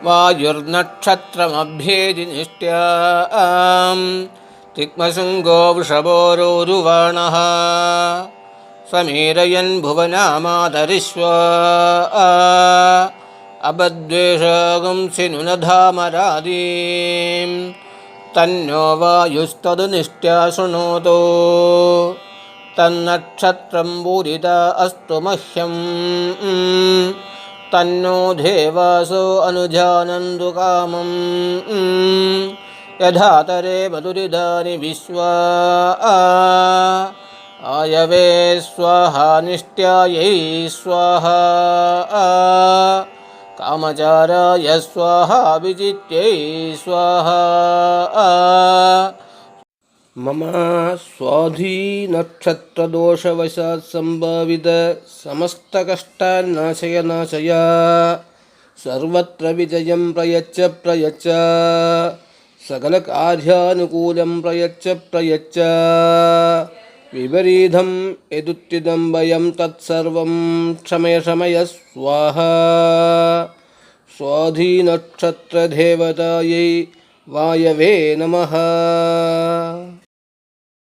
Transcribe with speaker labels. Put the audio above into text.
Speaker 1: वायुर्नक्षत्रमभ्येति निष्ट्यां तिक्मशृङ्गो वृषभोरोरुवाणः समीरयन् भुवनामादरिष्वा अपद्वेषगुंसि नुनधामरादीं तन्नो वायुस्तदुनिष्ट्या शृणोतु तन्नक्षत्रं पूरिता अस्तु मह्यं तन्नो देवासो अनुजानन्तु कामं यथा तरे मधुरिदानि विश्वा आयवे स्वाहा निष्ट्यायै स्वाहा कामचाराय स्वाहा विजित्यै स्वाहा मम स्वाधीनक्षत्रदोषवशात् सम्भावित समस्तकष्टान्नाशय नाशय सर्वत्र विजयं प्रयच्छ सकलकार्यानुकूलं प्रयच्छ विपरीतं यदुत्थितं भयं तत्सर्वं क्षमय स्वाहा स्वाधीनक्षत्रदेवतायै वायवे नमः।